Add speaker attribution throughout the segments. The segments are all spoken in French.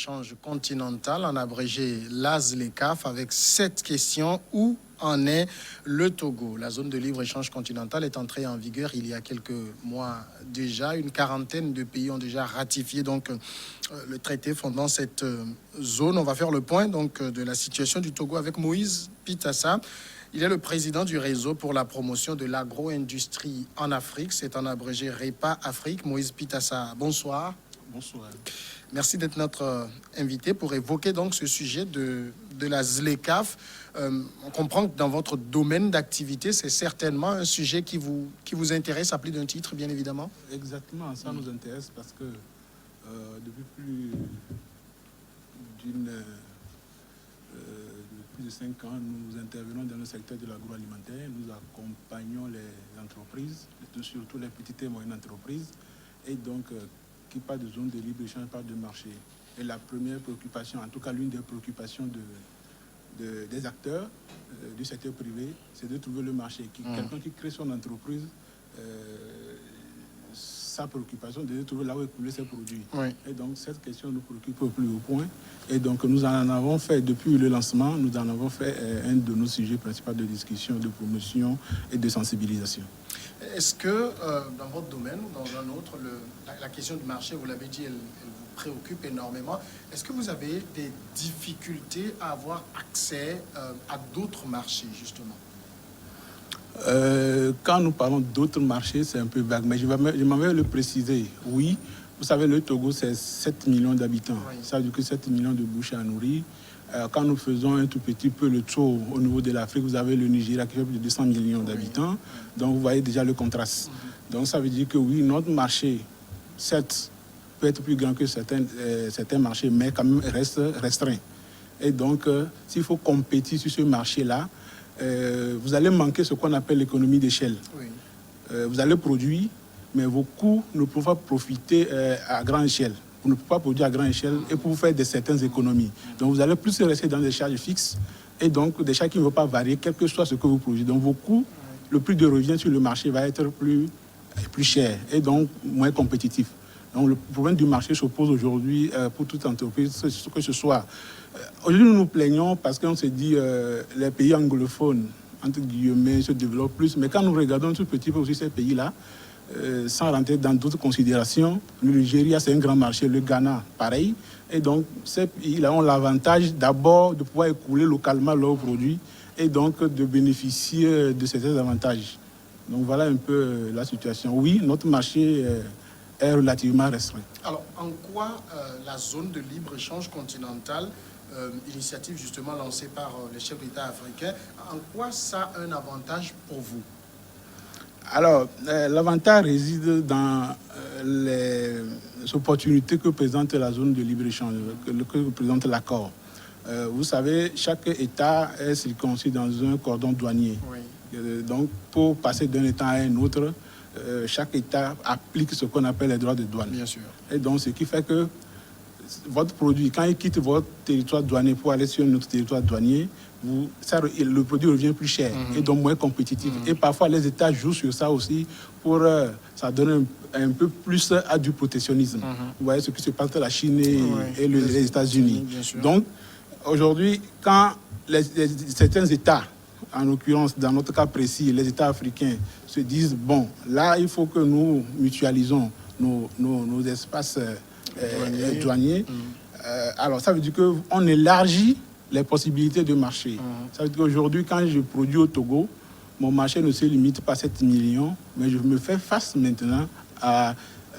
Speaker 1: Échange continental, en abrégé LAZLECAF, avec 7 questions. Où en est le Togo? La zone de libre-échange continental est entrée en vigueur il y a quelques mois déjà. Une quarantaine de pays ont déjà ratifié le traité fondant cette zone. On va faire le point de la situation du Togo avec Moïse Pitassa. Il est le président du réseau pour la promotion de l'agro-industrie en Afrique. C'est en abrégé REPA Afrique. Moïse Pitassa, bonsoir.
Speaker 2: Bonsoir.
Speaker 1: Merci d'être notre invité pour évoquer donc ce sujet de la ZLECAF. On comprend que dans votre domaine d'activité, c'est certainement un sujet qui vous intéresse à plus d'un titre, bien évidemment.
Speaker 2: Exactement, ça nous intéresse parce que depuis plus de 5 ans, nous intervenons dans le secteur de l'agroalimentaire. Nous accompagnons les entreprises, surtout les petites et moyennes entreprises, et donc qui parlent de zone de libre-échange, parlent de marché. Et la première préoccupation, en tout cas l'une des préoccupations des acteurs du secteur privé, c'est de trouver le marché. Quelqu'un qui crée son entreprise, sa préoccupation, c'est de trouver là où écouler ses produits.
Speaker 1: Oui.
Speaker 2: Et donc cette question nous préoccupe au plus haut point. Et donc nous en avons fait, depuis le lancement, nous en avons fait un de nos sujets principaux de discussion, de promotion et de sensibilisation.
Speaker 1: Est-ce que dans votre domaine ou dans un autre, la question du marché, vous l'avez dit, elle vous préoccupe énormément. Est-ce que vous avez des difficultés à avoir accès à d'autres marchés, justement?
Speaker 2: Quand nous parlons d'autres marchés, c'est un peu vague, mais je m'en vais le préciser. Oui, vous savez, le Togo, c'est 7 millions d'habitants. Oui. Ça veut dire que 7 millions de bouches à nourrir. Quand nous faisons un tout petit peu le tour au niveau de l'Afrique, vous avez le Nigeria qui fait plus de 200 millions d'habitants. Donc, vous voyez déjà le contraste. Donc, ça veut dire que oui, notre marché, certes, peut être plus grand que certains marchés, mais quand même reste restreint. Et donc, s'il faut compétir sur ce marché-là, vous allez manquer ce qu'on appelle l'économie d'échelle. Oui. Vous allez produire, mais vos coûts ne peuvent pas profiter à grande échelle. Vous ne pouvez pas produire à grande échelle et pour vous faire certaines économies. Donc vous allez plus rester dans des charges fixes et donc des charges qui ne vont pas varier, quel que soit ce que vous produisez. Donc vos coûts, le prix de revient sur le marché va être plus cher et donc moins compétitif. Donc le problème du marché se pose aujourd'hui pour toute entreprise, que ce soit. Aujourd'hui nous nous plaignons parce qu'on se dit les pays anglophones, entre guillemets, se développent plus. Mais quand nous regardons un tout petit peu aussi ces pays-là, sans rentrer dans d'autres considérations, le Nigeria, c'est un grand marché, le Ghana, pareil. Et donc, ces pays-là ont l'avantage d'abord de pouvoir écouler localement leurs produits et donc de bénéficier de ces avantages. Donc, voilà un peu la situation. Oui, notre marché est relativement restreint.
Speaker 1: Alors, en quoi la zone de libre-échange continentale, initiative justement lancée par les chefs d'État africains, en quoi ça a un avantage pour vous?
Speaker 2: Alors, l'avantage réside dans les opportunités que présente la zone de libre-échange, que présente l'accord. Vous savez, chaque État est circonscrit dans un cordon douanier. Oui. Donc, pour passer d'un État à un autre, chaque État applique ce qu'on appelle les droits de douane.
Speaker 1: Bien sûr.
Speaker 2: Et donc, ce qui fait que votre produit, quand il quitte votre territoire douanier pour aller sur un autre territoire douanier, le produit revient plus cher et donc moins compétitif. Et parfois, les États jouent sur ça aussi pour ça donne un peu plus à du protectionnisme. Vous voyez ce qui se passe entre la Chine et les États-Unis. Donc, aujourd'hui, quand certains États, en l'occurrence, dans notre cas précis, les États africains, se disent, bon, là, il faut que nous mutualisons nos espaces douaniers. Alors, ça veut dire qu'on élargit les possibilités de marché. Ça veut dire qu'aujourd'hui, quand je produis au Togo, mon marché ne se limite pas à 7 millions, mais je me fais face maintenant à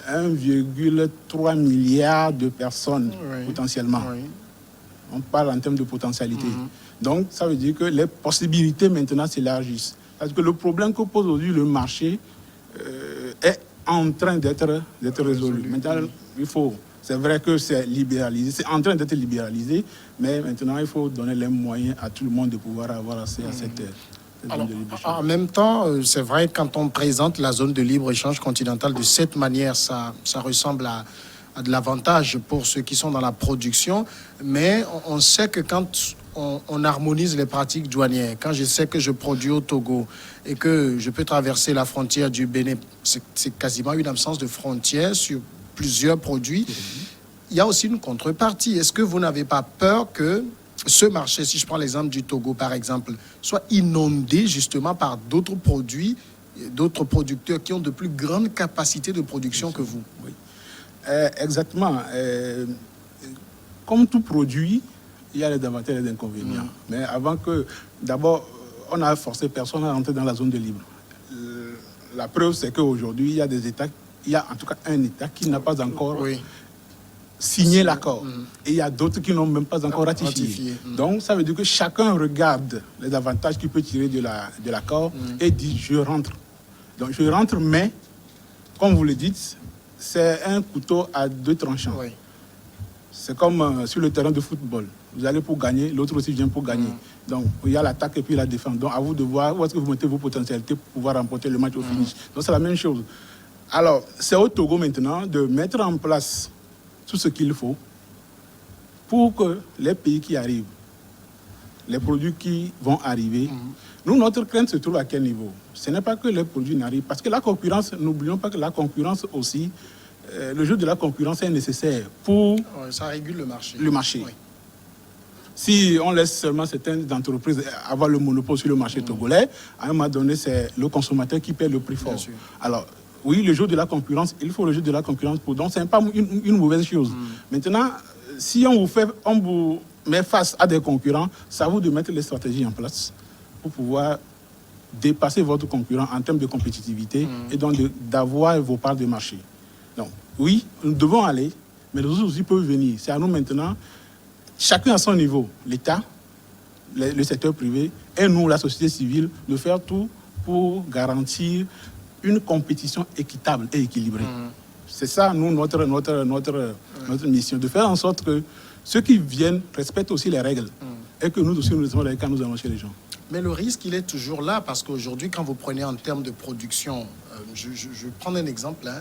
Speaker 2: 1,3 milliard de personnes potentiellement. Oui. On parle en termes de potentialité. Donc, ça veut dire que les possibilités maintenant s'élargissent. Parce que le problème que pose aujourd'hui le marché est en train d'être résolu. Maintenant, c'est vrai que c'est libéralisé, c'est en train d'être libéralisé, mais maintenant, il faut donner les moyens à tout le monde de pouvoir avoir accès à cette zone de libre-échange.
Speaker 1: En même temps, c'est vrai, quand on présente la zone de libre-échange continentale de cette manière, ça ressemble à de l'avantage pour ceux qui sont dans la production, mais on sait que quand on harmonise les pratiques douanières, quand je sais que je produis au Togo et que je peux traverser la frontière du Bénin, c'est quasiment une absence de frontière sur plusieurs produits. il y a aussi une contrepartie. Est-ce que vous n'avez pas peur que ce marché, si je prends l'exemple du Togo par exemple, soit inondé justement par d'autres produits, d'autres producteurs qui ont de plus grandes capacités de production que vous?
Speaker 2: Oui. Exactement. Comme tout produit, il y a les avantages et les inconvénients. Mais avant que, d'abord, on n'a forcé personne à rentrer dans la zone de libre. La preuve, c'est qu'aujourd'hui, il y a des États, il y a en tout cas un État qui n'a pas encore signé l'accord. Et il y a d'autres qui n'ont même pas encore ratifié. Donc, ça veut dire que chacun regarde les avantages qu'il peut tirer de l'accord et dit, je rentre. Donc, je rentre, mais, comme vous le dites, c'est un couteau à deux tranchants. Oui. C'est comme sur le terrain de football. Vous allez pour gagner, l'autre aussi vient pour gagner. Donc, il y a l'attaque et puis la défense. Donc, à vous de voir où est-ce que vous mettez vos potentialités pour pouvoir remporter le match au finish. Donc, c'est la même chose. Alors, c'est au Togo maintenant de mettre en place tout ce qu'il faut pour que les pays qui arrivent, les produits qui vont arriver, nous, notre crainte se trouve à quel niveau? Ce n'est pas que les produits n'arrivent, parce que la concurrence, n'oublions pas que la concurrence aussi, le jeu de la concurrence est nécessaire pour...
Speaker 1: Ça régule le marché.
Speaker 2: Le marché. Oui. Si on laisse seulement certaines entreprises avoir le monopole sur le marché togolais, à un moment donné, c'est le consommateur qui paie le prix fort. Alors, oui, le jeu de la concurrence, il faut le jeu de la concurrence pour... Donc, ce n'est pas une mauvaise chose. Maintenant, si on vous met face à des concurrents, c'est à vous de mettre les stratégies en place pour pouvoir dépasser votre concurrent en termes de compétitivité et donc d'avoir vos parts de marché. Donc, oui, nous devons aller, mais les autres aussi peuvent venir. C'est à nous maintenant, chacun à son niveau, l'État, le secteur privé et nous, la société civile, de faire tout pour garantir une compétition équitable et équilibrée. C'est ça, nous, notre mission, de faire en sorte que ceux qui viennent respectent aussi les règles et que nous aussi, nous sommes là quand nous allons chez les gens.
Speaker 1: Mais le risque, il est toujours là, parce qu'aujourd'hui, quand vous prenez en termes de production, je vais prendre un exemple,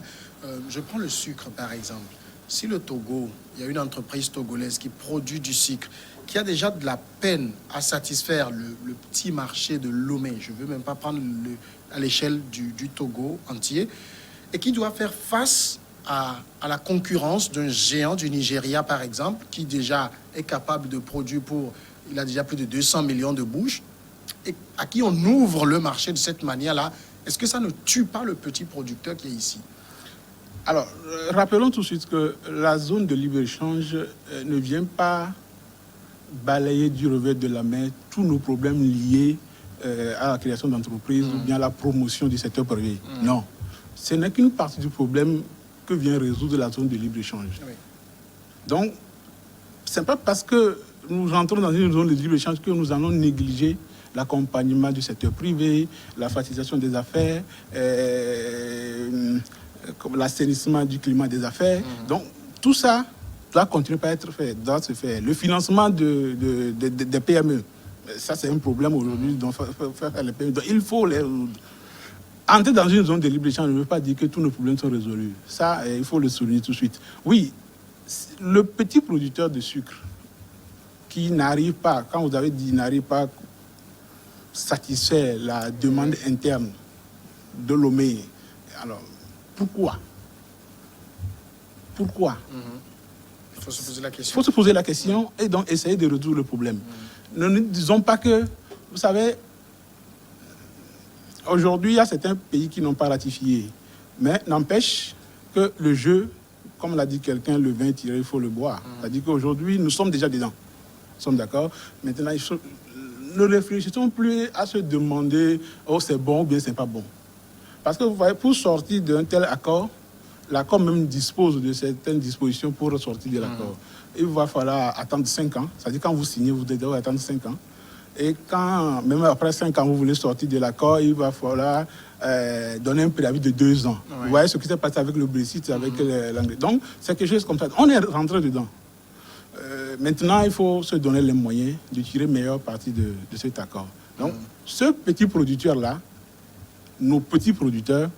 Speaker 1: je prends le sucre, par exemple. Si le Togo, il y a une entreprise togolaise qui produit du sucre, qui a déjà de la peine à satisfaire le petit marché de Lomé, je ne veux même pas prendre à l'échelle du Togo entier, et qui doit faire face à la concurrence d'un géant du Nigeria, par exemple, qui déjà est capable de produire il a déjà plus de 200 millions de bouches, et à qui on ouvre le marché de cette manière-là. Est-ce que ça ne tue pas le petit producteur qui est ici?
Speaker 2: Alors, rappelons tout de suite que la zone de libre-échange ne vient pas balayer du revers de la main tous nos problèmes liés à la création d'entreprises ou bien à la promotion du secteur privé. Non, ce n'est qu'une partie du problème que vient résoudre la zone de libre-échange. Oui. Donc, ce n'est pas parce que nous entrons dans une zone de libre-échange que nous allons négliger l'accompagnement du secteur privé, la facilitation des affaires, l'assainissement du climat des affaires. Donc, tout ça doit continuer à être fait, doit se faire. Le financement des PME, ça c'est un problème aujourd'hui, donc faire les PME. Donc, il faut les... Entrer dans une zone de libre-échange ne veut pas dire que tous nos problèmes sont résolus. Ça, il faut le souligner tout de suite. Oui, le petit producteur de sucre qui n'arrive pas, quand vous avez dit n'arrive pas satisfaire la demande interne de Lomé. Alors, pourquoi? Pourquoi?
Speaker 1: Il faut se poser la question.
Speaker 2: Il faut se poser la question et donc essayer de résoudre le problème. Ne disons pas que, vous savez, aujourd'hui, il y a certains pays qui n'ont pas ratifié. Mais n'empêche que le jeu, comme l'a dit quelqu'un, le vin tiré, il faut le boire. C'est-à-dire qu'aujourd'hui, nous sommes déjà dedans. Nous sommes d'accord. Maintenant, ne réfléchissons plus à se demander oh c'est bon ou bien c'est pas bon. Parce que vous voyez, pour sortir d'un tel accord, l'accord même dispose de certaines dispositions pour sortir de l'accord. Il va falloir attendre 5 ans. C'est-à-dire quand vous signez, vous devez attendre 5 ans. Et quand, même après 5 ans, vous voulez sortir de l'accord, il va falloir donner un préavis de 2 ans. Ouais. Vous voyez ce qui s'est passé avec le Brexit, avec l'anglais. Donc, c'est quelque chose comme ça. On est rentré dedans. Maintenant, il faut se donner les moyens de tirer meilleure partie de cet accord. Donc, ce petit producteur-là, nos petits producteurs,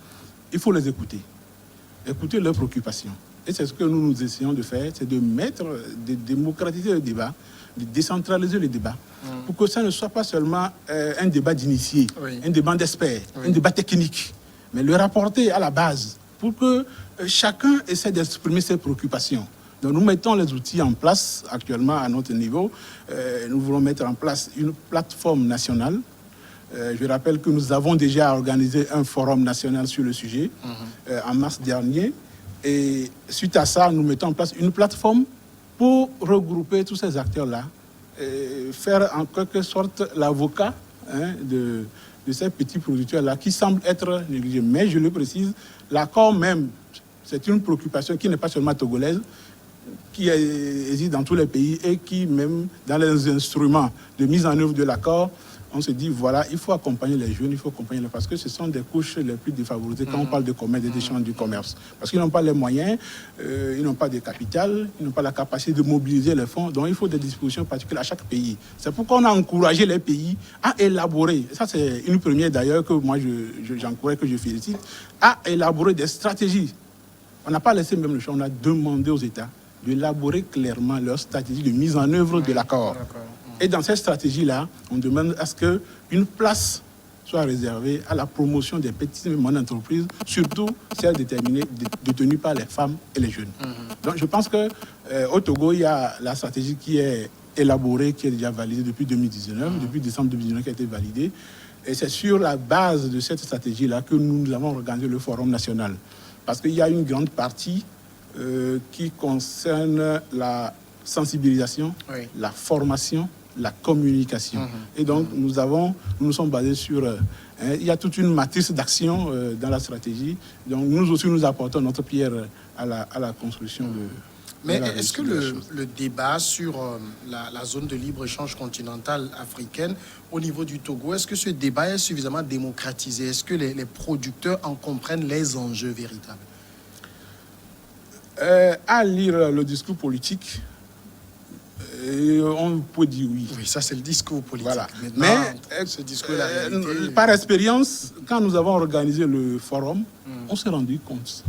Speaker 2: il faut les écouter. Écouter leurs préoccupations. Et c'est ce que nous essayons de faire, c'est de démocratiser le débat, de décentraliser le débat, pour que ça ne soit pas seulement un débat d'initiés, un débat d'experts, un débat technique, mais le rapporter à la base, pour que chacun essaie d'exprimer ses préoccupations. Donc nous mettons les outils en place actuellement à notre niveau. Nous voulons mettre en place une plateforme nationale. Je rappelle que nous avons déjà organisé un forum national sur le sujet en mars dernier. Et suite à ça, nous mettons en place une plateforme pour regrouper tous ces acteurs-là, faire en quelque sorte l'avocat de ces petits producteurs-là qui semblent être négligés. Mais je le précise, l'accord même, c'est une préoccupation qui n'est pas seulement togolaise, qui existe dans tous les pays et qui, même dans les instruments de mise en œuvre de l'accord, on se dit, voilà, il faut accompagner les jeunes, il faut accompagner les... Parce que ce sont des couches les plus défavorisées quand on parle de commerce et d'échange du commerce. Parce qu'ils n'ont pas les moyens, ils n'ont pas de capital, ils n'ont pas la capacité de mobiliser les fonds. Donc, il faut des dispositions particulières à chaque pays. C'est pourquoi on a encouragé les pays à élaborer, ça c'est une première d'ailleurs que moi j'encourage, que je félicite, à élaborer des stratégies. On n'a pas laissé même le choix, on a demandé aux États d'élaborer clairement leur stratégie de mise en œuvre de l'accord. Et dans cette stratégie-là, on demande à ce qu'une place soit réservée à la promotion des petites et moyennes entreprises, surtout celles détenues par les femmes et les jeunes. Donc je pense qu'au Togo, il y a la stratégie qui est élaborée, qui est déjà validée depuis 2019, depuis décembre 2019 qui a été validée. Et c'est sur la base de cette stratégie-là que nous avons organisé le Forum national. Parce qu'il y a une grande partie qui concerne la sensibilisation, la formation, la communication. Et donc, nous nous sommes basés sur... il y a toute une matrice d'action dans la stratégie. Donc, nous aussi, nous apportons notre pierre à la construction de...
Speaker 1: Mais est-ce que le débat sur la zone de libre-échange continentale africaine au niveau du Togo, est-ce que ce débat est suffisamment démocratisé? Est-ce que les producteurs en comprennent les enjeux véritables?
Speaker 2: À lire le discours politique, on peut dire oui.
Speaker 1: Oui, ça c'est le discours politique.
Speaker 2: Voilà.
Speaker 1: Mais ce discours, la réalité...
Speaker 2: par expérience, quand nous avons organisé le forum, on s'est rendu compte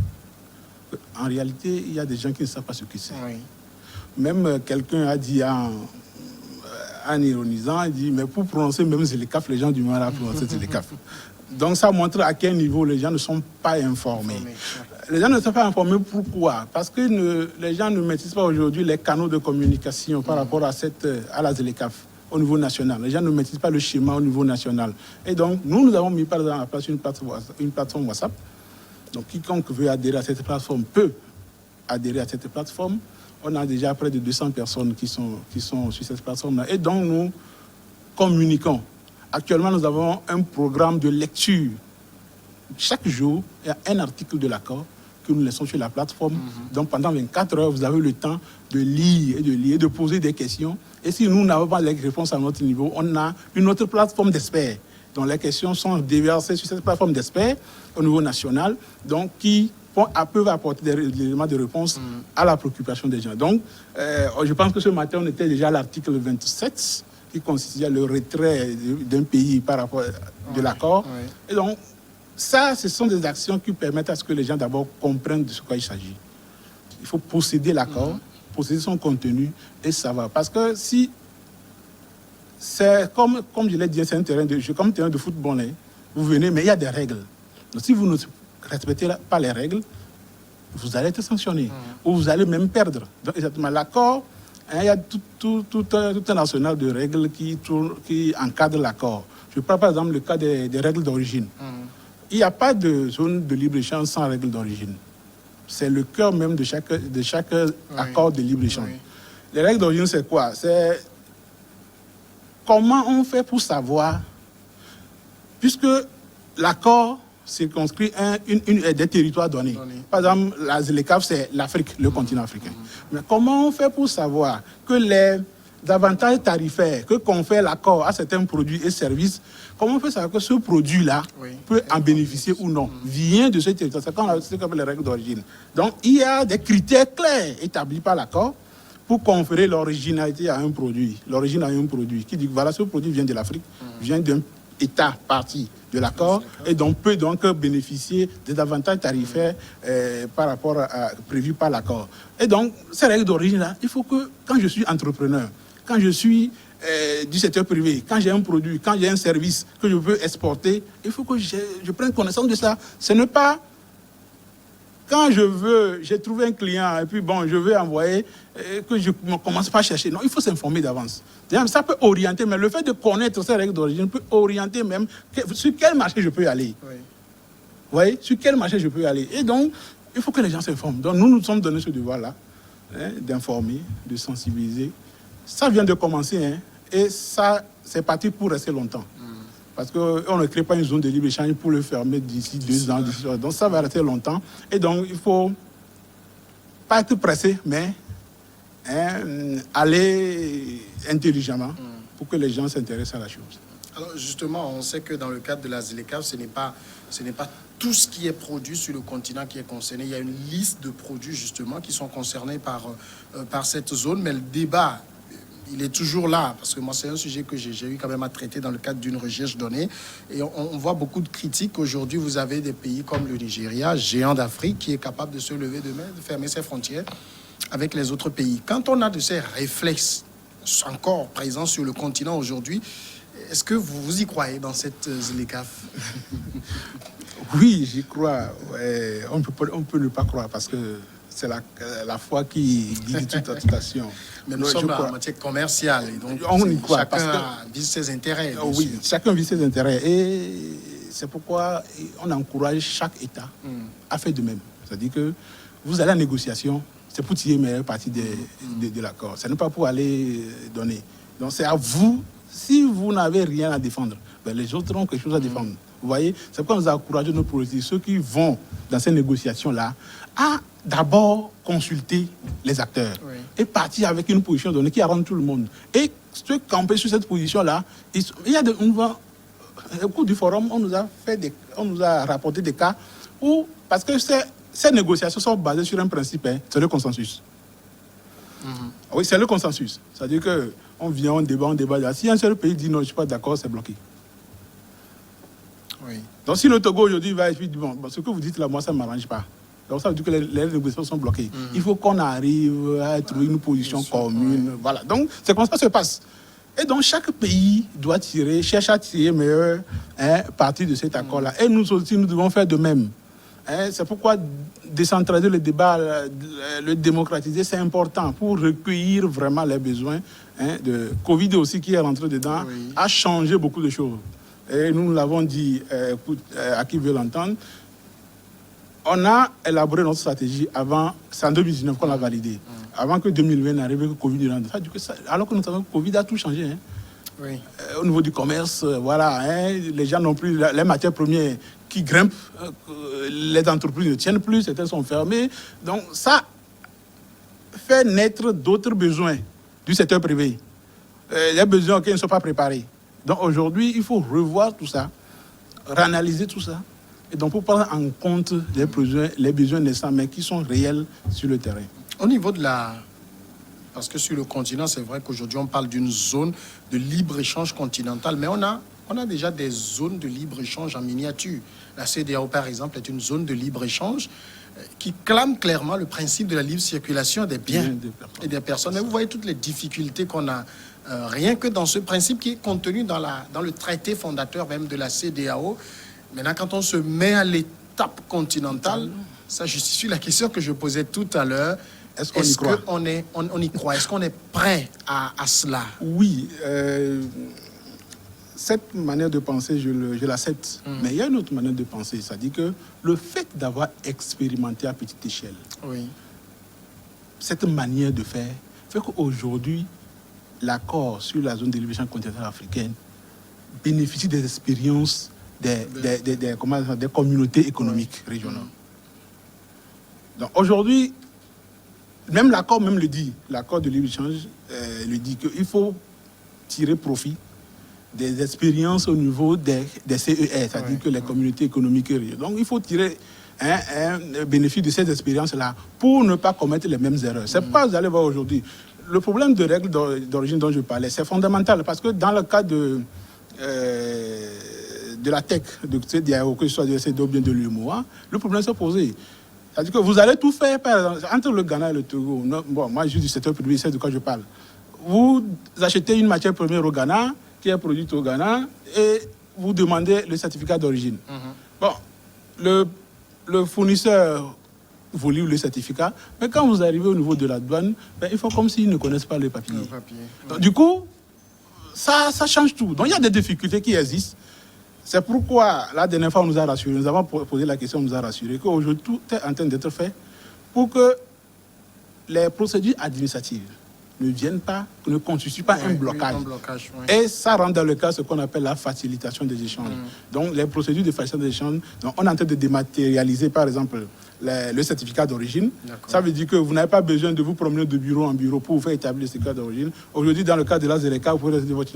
Speaker 2: qu'en réalité, il y a des gens qui ne savent pas ce que c'est. Oui. Même quelqu'un a dit en ironisant, il dit, mais pour prononcer même Zelekaf, les gens du mal à prononcer Zelekaf. Donc ça montre à quel niveau les gens ne sont pas informés. Les gens ne sont pas informés pourquoi? Parce que les gens ne maîtrisent pas aujourd'hui les canaux de communication par rapport à la ZLECAf au niveau national. Les gens ne maîtrisent pas le schéma au niveau national. Et donc, nous avons mis par exemple en place une plateforme WhatsApp. Donc, quiconque veut adhérer à cette plateforme peut adhérer à cette plateforme. On a déjà près de 200 personnes qui sont sur cette plateforme-là. Et donc, nous communiquons. Actuellement, nous avons un programme de lecture. Chaque jour, il y a un article de l'accord que nous laissons sur la plateforme. Donc, pendant 24 heures, vous avez le temps de lire et de poser des questions. Et si nous n'avons pas les réponses à notre niveau, on a une autre plateforme d'experts. Donc, les questions sont déversées sur cette plateforme d'experts au niveau national, donc qui peuvent apporter des éléments de réponse à la préoccupation des gens. Donc, je pense que ce matin, on était déjà à l'article 27, qui consistait à le retrait d'un pays par rapport de l'accord. Et donc, ça, ce sont des actions qui permettent à ce que les gens d'abord comprennent de ce qu'il s'agit. Il faut posséder l'accord, posséder son contenu et savoir. Parce que si c'est comme je l'ai dit, c'est un terrain de jeu, comme un terrain de football, hein, vous venez, mais il y a des règles. Donc, si vous ne respectez pas les règles, vous allez être sanctionné ou vous allez même perdre. Donc, exactement, l'accord, hein, il y a tout un arsenal de règles qui encadrent l'accord. Je prends par exemple le cas des règles d'origine. Il n'y a pas de zone de libre-échange sans règles d'origine. C'est le cœur même de chaque accord de libre-échange. Les règles d'origine, c'est quoi? C'est comment on fait pour savoir, puisque l'accord circonscrit des territoires donnés. Par exemple, la ZLECAf, c'est l'Afrique, le continent africain. Mais comment on fait pour savoir que les avantages tarifaires que confère l'accord à certains produits et services, comment on fait savoir que ce produit-là peut en bénéficier ou non, vient de ce territoire? C'est comme les règles d'origine. Donc, il y a des critères clairs établis par l'accord pour conférer l'originalité à un produit, l'origine à un produit, qui dit que voilà, ce produit vient de l'Afrique, vient d'un État partie de l'accord, et donc peut donc bénéficier des avantages tarifaires par rapport à prévus par l'accord. Et donc, ces règles d'origine-là, il faut que, quand je suis entrepreneur, quand je suis du secteur privé, quand j'ai un produit, quand j'ai un service que je veux exporter, il faut que je prenne connaissance de ça. Ce n'est pas quand j'ai trouvé un client et puis bon, je veux envoyer, que je ne commence pas à chercher. Non, il faut s'informer d'avance. Ça peut orienter, mais le fait de connaître ces règles d'origine peut orienter même sur quel marché je peux y aller. Oui. Vous voyez, sur quel marché je peux y aller. Et donc, il faut que les gens s'informent. Donc, nous sommes donné ce devoir-là, d'informer, de sensibiliser. Ça vient de commencer, hein, et ça, c'est parti pour rester longtemps. Parce qu'on ne crée pas une zone de libre-échange pour le fermer d'ici 2 ans. Donc ça va rester longtemps. Et donc il ne faut pas être pressé, mais aller intelligemment pour que les gens s'intéressent à la chose.
Speaker 1: Alors justement, on sait que dans le cadre de la ZLECAf, ce n'est pas tout ce qui est produit sur le continent qui est concerné. Il y a une liste de produits justement qui sont concernés par cette zone, mais le débat, il est toujours là, parce que moi, c'est un sujet que j'ai eu quand même à traiter dans le cadre d'une recherche donnée. Et on voit beaucoup de critiques. Aujourd'hui, vous avez des pays comme le Nigeria, géant d'Afrique, qui est capable de se lever demain, de fermer ses frontières avec les autres pays. Quand on a de ces réflexes encore présents sur le continent aujourd'hui, est-ce que vous y croyez dans cette ZLECAf?
Speaker 2: Oui, j'y crois. Ouais, on peut ne pas croire, parce que c'est la foi qui guide toute action.
Speaker 1: Mais nous sommes en matière commerciale. Et donc
Speaker 2: on y croit,
Speaker 1: chacun vise ses intérêts.
Speaker 2: Oui, sûr. Chacun vise ses intérêts. Et c'est pourquoi on encourage chaque État à faire de même. C'est-à-dire que vous allez en négociation, c'est pour tirer meilleure partie de l'accord. Ce n'est pas pour aller donner. Donc c'est à vous, si vous n'avez rien à défendre, ben les autres ont quelque chose à défendre. Vous voyez, c'est pourquoi nous encourageons nos politiques, ceux qui vont dans ces négociations-là, à d'abord consulter les acteurs et partir avec une position donnée qui arrange tout le monde. Et ceux camper sur cette position-là, il y a au cours du forum, on nous a rapporté des cas où, parce que ces négociations sont basées sur un principe, c'est le consensus. Oui, c'est le consensus. C'est-à-dire qu'on vient, on débat. Si un seul pays dit non, je ne suis pas d'accord, c'est bloqué. Oui. Donc si le Togo aujourd'hui va et dit bon, ce que vous dites là, moi ça ne m'arrange pas. Donc ça veut dire que les négociations sont bloquées. Il faut qu'on arrive à trouver une position commune. Voilà. Donc c'est comme ça que ça se passe. Et donc chaque pays doit chercher à tirer meilleur parti de cet accord-là. Et nous aussi, nous devons faire de même. C'est pourquoi décentraliser le débat, le démocratiser, c'est important pour recueillir vraiment les besoins. De Covid aussi qui est rentré dedans, a changé beaucoup de choses. Et nous l'avons dit à qui veut l'entendre. On a élaboré notre stratégie avant, c'est en 2019 qu'on l'a validé, avant que 2020 n'arrive, que Covid rentre. Alors que nous savons que Covid a tout changé. Au niveau du commerce, voilà, les gens n'ont plus les matières premières qui grimpent, les entreprises ne tiennent plus, certaines sont fermées. Donc ça fait naître d'autres besoins du secteur privé. Les besoins auxquels ils ne sont pas préparés. Donc aujourd'hui, il faut revoir tout ça, réanalyser tout ça, et donc pour prendre en compte les besoins naissants, mais qui sont réels sur le terrain.
Speaker 1: Au niveau de parce que sur le continent, c'est vrai qu'aujourd'hui, on parle d'une zone de libre-échange continental, mais on a déjà des zones de libre-échange en miniature. La CEDEAO, par exemple, est une zone de libre-échange qui clame clairement le principe de la libre circulation des biens et des personnes. Mais vous voyez toutes les difficultés qu'on a, rien que dans ce principe qui est contenu dans le traité fondateur même de la CEDEAO. Maintenant, quand on se met à l'étape continentale, ça justifie la question que je posais tout à l'heure. Est-ce qu'on y croit? On y croit? Est-ce qu'on est prêt à cela?
Speaker 2: Oui. Cette manière de penser, je l'accepte. Mais il y a une autre manière de penser. C'est-à-dire que le fait d'avoir expérimenté à petite échelle, cette manière de faire fait qu'aujourd'hui, l'accord sur la zone de libre-échange continentale africaine bénéficie des expériences des communautés économiques régionales. Donc aujourd'hui, même l'accord le dit, l'accord de libre-échange le dit qu'il faut tirer profit des expériences au niveau des CER, c'est-à-dire que les communautés économiques régionales. Donc il faut tirer un bénéfice de ces expériences-là pour ne pas commettre les mêmes erreurs. C'est pas, vous allez voir aujourd'hui, le problème de règles d'origine dont je parlais, c'est fondamental parce que dans le cas de la TEC, de CEDEAO, que ce soit de CEDEAO ou bien de l'UEMOA, le problème s'est posé. C'est-à-dire que vous allez tout faire, par exemple, entre le Ghana et le Togo. Bon, moi, je suis du secteur privé, c'est de quoi je parle. Vous achetez une matière première au Ghana, qui est produite au Ghana, et vous demandez le certificat d'origine. Bon, le fournisseur vous livre le certificat. Mais quand vous arrivez au niveau de la douane, ben, ils font comme s'ils ne connaissent pas les papiers. Donc, du coup, ça change tout. Donc il y a des difficultés qui existent. C'est pourquoi, la dernière fois, on nous a rassuré, nous avons posé la question, on nous a rassuré qu'aujourd'hui, tout est en train d'être fait pour que les procédures administratives ne viennent pas, ne constituent pas un blocage. Et ça rentre dans le cas ce qu'on appelle la facilitation des échanges. Donc, les procédures de facilitation des échanges, donc, on est en train de dématérialiser, par exemple, le certificat d'origine. Ça veut dire que vous n'avez pas besoin de vous promener de bureau en bureau pour vous faire établir le certificat d'origine. Aujourd'hui, dans le cas de la ZLK, vous pouvez rester de votre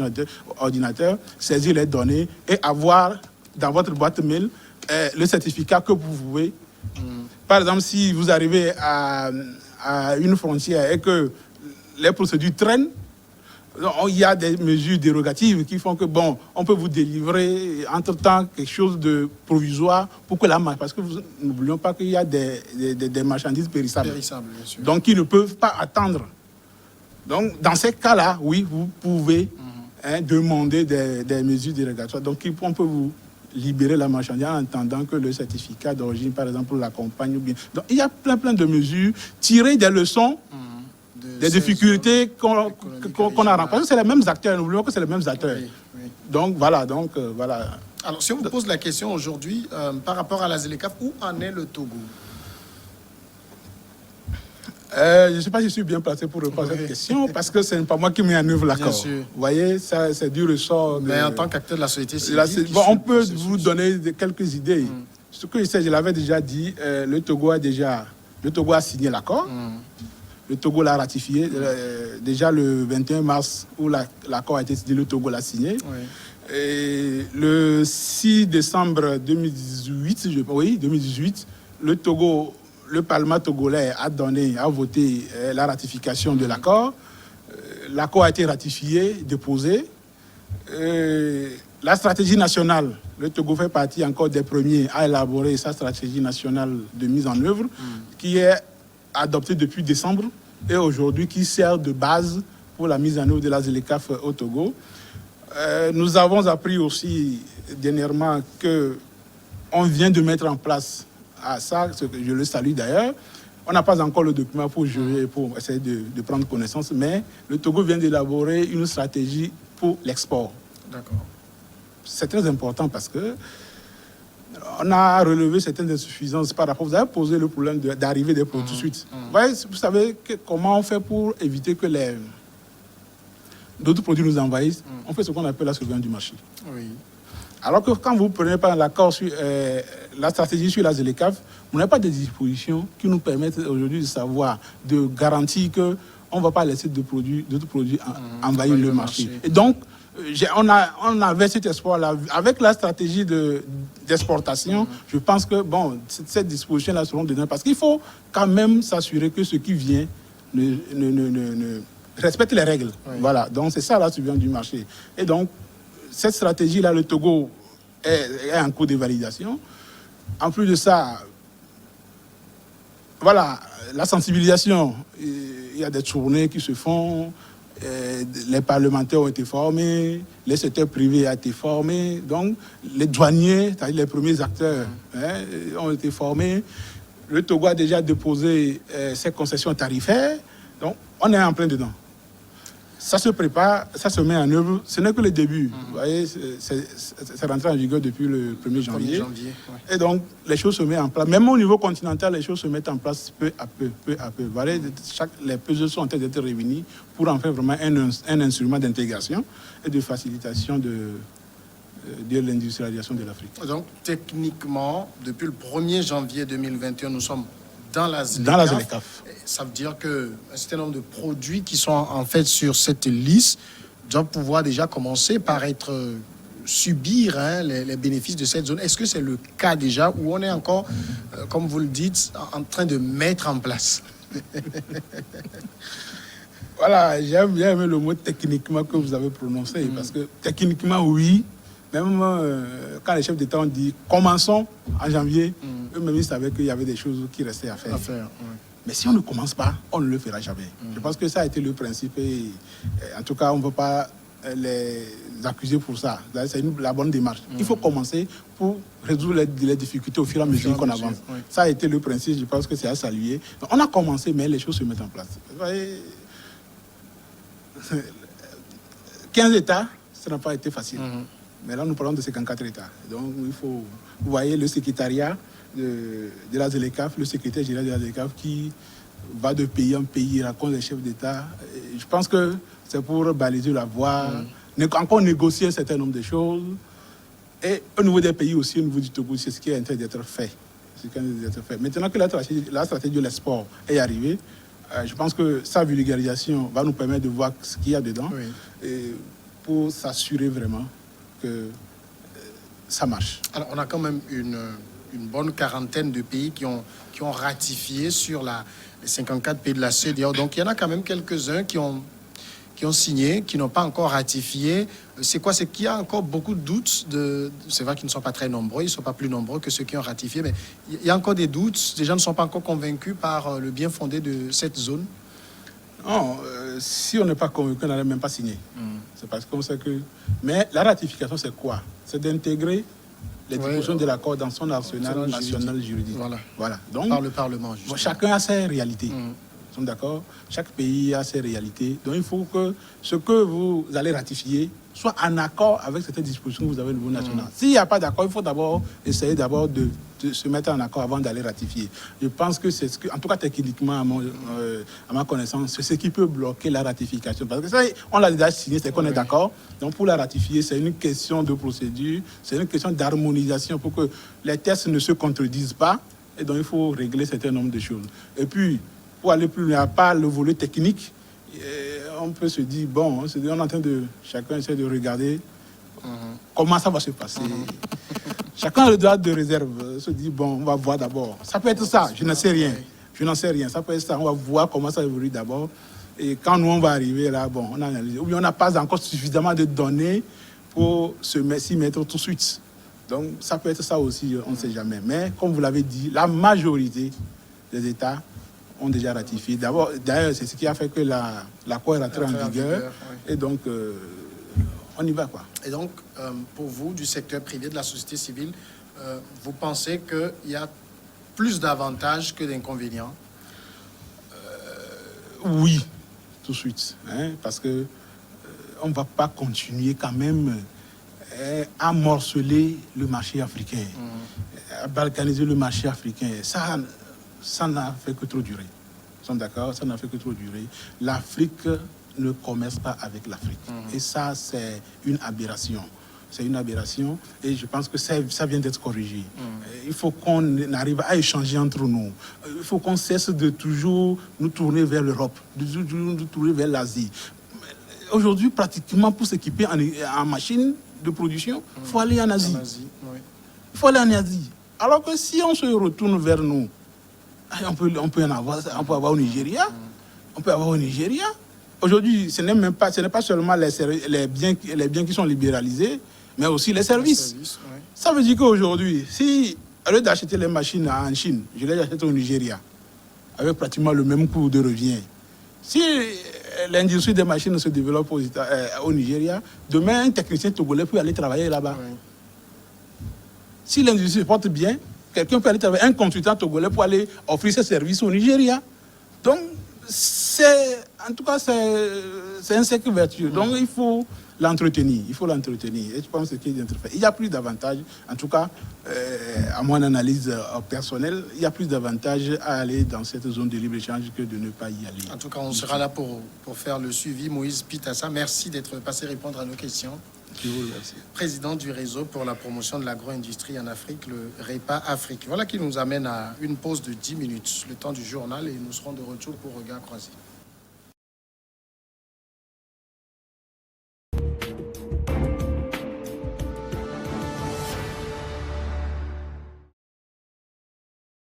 Speaker 2: ordinateur, saisir les données et avoir dans votre boîte mail le certificat que vous pouvez. Par exemple, si vous arrivez à une frontière et que les procédures traînent, il y a des mesures dérogatives qui font que, bon, on peut vous délivrer entre-temps quelque chose de provisoire pour que la marche, parce que n'oublions pas qu'il y a des marchandises périssables. Bien sûr. Donc, ils ne peuvent pas attendre. Donc, dans ces cas-là, oui, vous pouvez demander des mesures dérogatoires. Donc, on peut vous libérer la marchandise en attendant que le certificat d'origine, par exemple, l'accompagne ou bien. Donc, il y a plein de mesures, tirer des leçons des difficultés qu'on a rencontrées. C'est les mêmes acteurs, n'oublions que c'est les mêmes acteurs. Oui. Donc, voilà.
Speaker 1: Alors, si on vous pose la question aujourd'hui, par rapport à la ZLECAf, où en est le Togo?
Speaker 2: Je ne sais pas si je suis bien placé pour répondre à cette question, parce que ce n'est pas moi qui mets en œuvre l'accord. Vous voyez, c'est du ressort.
Speaker 1: Mais en tant qu'acteur de la société civile...
Speaker 2: on peut vous donner quelques idées. Ce que je sais, je l'avais déjà dit, le Togo a signé l'accord. Le Togo l'a ratifié. Déjà le 21 mars, où l'accord a été signé, le Togo l'a signé. Et le 6 décembre 2018, 2018, le Parlement togolais a voté la ratification de l'accord. L'accord a été ratifié, déposé. La stratégie nationale, le Togo fait partie encore des premiers à élaborer sa stratégie nationale de mise en œuvre, qui est adoptée depuis décembre et aujourd'hui qui sert de base pour la mise en œuvre de la ZLECAf au Togo. Nous avons appris aussi dernièrement qu'on vient de mettre en place ça, je le salue d'ailleurs. On n'a pas encore le document pour jurer, pour essayer de prendre connaissance, mais le Togo vient d'élaborer une stratégie pour l'export. D'accord. C'est très important parce que on a relevé certaines insuffisances par rapport. Vous avez posé le problème d'arriver des produits tout de suite. Vous savez comment on fait pour éviter que d'autres produits nous envahissent? On fait ce qu'on appelle la surveillance du marché. Oui. Alors que quand vous prenez par l'accord sur la stratégie sur la ZLECAf, vous n'avez pas de dispositions qui nous permettent aujourd'hui de savoir, de garantir qu'on ne va pas laisser d'autres produits envahir le marché. Et donc, on avait cet espoir-là. Avec la stratégie d'exportation, je pense que cette disposition-là seront données. Parce qu'il faut quand même s'assurer que ce qui vient ne respecte les règles. Oui. Voilà, donc c'est ça la surveillance du marché. Et donc, cette stratégie-là, le Togo est en cours de validation. En plus de ça, voilà, la sensibilisation, il y a des tournées qui se font, les parlementaires ont été formés, les secteurs privés ont été formés, donc les douaniers, c'est-à-dire les premiers acteurs, ont été formés. Le Togo a déjà déposé ses concessions tarifaires, donc on est en plein dedans. Ça se prépare, ça se met en œuvre. Ce n'est que le début. Vous voyez, c'est rentré en vigueur depuis le 1er janvier. Et donc, les choses se mettent en place. Même au niveau continental, les choses se mettent en place peu à peu. Vous voyez, les puzzles sont en train d'être réunis pour en faire vraiment un instrument d'intégration et de facilitation de l'industrialisation de l'Afrique.
Speaker 1: Donc, techniquement, depuis le 1er janvier 2021, nous sommes dans la ZLECAf. Ça veut dire qu'un certain nombre de produits qui sont en fait sur cette liste doivent pouvoir déjà commencer par subir les bénéfices de cette zone. Est-ce que c'est le cas déjà ou on est encore, comme vous le dites, en train de mettre en place?
Speaker 2: Voilà, j'ai bien aimé le mot techniquement que vous avez prononcé, parce que techniquement, oui. Même quand les chefs d'État ont dit « commençons en janvier », eux-mêmes ils savaient qu'il y avait des choses qui restaient à faire. Mais si on ne commence pas, on ne le fera jamais. Je pense que ça a été le principe. Et en tout cas, on ne peut pas les accuser pour ça. C'est la bonne démarche. Il faut commencer pour résoudre les difficultés au fur et à mesure qu'on avance. Oui. Ça a été le principe, je pense que c'est à saluer. Donc, on a commencé, mais les choses se mettent en place. Vous voyez, 15 États, ça n'a pas été facile. Mais là, nous parlons de 54 États. Donc, il faut... Vous voyez le secrétariat de la ZLECAf, le secrétaire général de la ZLECAF qui va de pays en pays, raconte les chefs d'État. Je pense que c'est pour baliser la voie, encore négocier un certain nombre de choses. Et au niveau des pays aussi, au niveau du Togo, c'est ce qui est en train d'être fait. Maintenant que la stratégie de l'export est arrivée, je pense que sa vulgarisation va nous permettre de voir ce qu'il y a dedans et pour s'assurer vraiment que ça marche.
Speaker 1: Alors, on a quand même une bonne quarantaine de pays qui ont ratifié sur les 54 pays de la CEDEAO. Donc, il y en a quand même quelques-uns qui ont signé, qui n'ont pas encore ratifié. C'est quoi? C'est qu'il y a encore beaucoup de doutes. C'est vrai qu'ils ne sont pas très nombreux, ils ne sont pas plus nombreux que ceux qui ont ratifié, mais il y a encore des doutes. Les gens ne sont pas encore convaincus par le bien fondé de cette zone.
Speaker 2: Non, si on n'est pas convaincu, on n'allait même pas signer. C'est parce qu'on sait que... Mais la ratification, c'est quoi? C'est d'intégrer les dispositions de l'accord dans son arsenal national juridique. Voilà. Donc,
Speaker 1: par le Parlement, justement.
Speaker 2: Chacun a ses réalités. Nous sommes d'accord? Chaque pays a ses réalités. Donc, il faut que ce que vous allez ratifier soit en accord avec certaines dispositions que vous avez au niveau national. S'il n'y a pas d'accord, il faut d'abord essayer de se mettre en accord avant d'aller ratifier. Je pense que c'est ce que, en tout cas techniquement, à ma connaissance, c'est ce qui peut bloquer la ratification. Parce que ça, on l'a déjà signé, c'est qu'on est d'accord. Donc pour la ratifier, c'est une question de procédure, c'est une question d'harmonisation pour que les textes ne se contredisent pas. Et donc il faut régler un certain nombre de choses. Et puis, pour aller plus loin, à part le volet technique, on peut se dire, bon, on est en train de, chacun essaie de regarder comment ça va se passer. Chacun a le droit de réserve, se dit, bon, on va voir d'abord. Ça peut être ça, je n'en sais rien. Je n'en sais rien, ça peut être ça, on va voir comment ça évolue d'abord. Et quand nous, on va arriver là, bon, on analyse. Ou bien on n'a pas encore suffisamment de données pour s'y mettre tout de suite. Donc, ça peut être ça aussi, on ne sait jamais. Mais, comme vous l'avez dit, la majorité des États ont déjà ratifié. D'ailleurs, c'est ce qui a fait que l'accord est rentré en vigueur. Et donc, on y va, quoi.
Speaker 1: Et donc, pour vous, du secteur privé, de la société civile, vous pensez qu'il y a plus d'avantages que d'inconvénients?
Speaker 2: Oui, tout de suite. Parce que on ne va pas continuer quand même à morceler le marché africain, à balkaniser le marché africain. Ça n'a fait que trop durer. Nous sommes d'accord, ça n'a fait que trop durer. L'Afrique ne commerce pas avec l'Afrique. Et ça, c'est une aberration. C'est une aberration et je pense que ça vient d'être corrigé. Il faut qu'on arrive à échanger entre nous. Il faut qu'on cesse de toujours nous tourner vers l'Europe, de toujours nous tourner vers l'Asie. Aujourd'hui, pratiquement, pour s'équiper en machine de production, il faut aller en Asie. Il faut aller en Asie. Alors que si on se retourne vers nous, on peut en avoir, on peut avoir au Nigeria. On peut avoir au Nigeria. Aujourd'hui, ce n'est pas seulement les biens qui sont libéralisés, mais aussi les services. Ça veut dire qu'aujourd'hui, si, au lieu d'acheter les machines en Chine, je les achète au Nigeria, avec pratiquement le même coût de revient. Si l'industrie des machines se développe au Nigeria, demain, un technicien togolais peut aller travailler là-bas. Si l'industrie se porte bien, quelqu'un peut aller travailler, un consultant togolais peut aller offrir ses services au Nigeria. Donc, en tout cas, c'est un cercle vertueux. Donc, il faut l'entretenir. Et je pense qu'il est fait. Il y a plus d'avantages, en tout cas, à mon analyse personnelle, il y a plus d'avantages à aller dans cette zone de libre-échange que de ne pas y aller.
Speaker 1: En tout cas, on sera là pour faire le suivi. Moïse Pitassa, merci d'être passé répondre à nos questions.
Speaker 2: Je vous remercie.
Speaker 1: Président du réseau pour la promotion de l'agro-industrie en Afrique, le REPA Afrique. Voilà qui nous amène à une pause de 10 minutes, le temps du journal, et nous serons de retour pour Regard Croisé.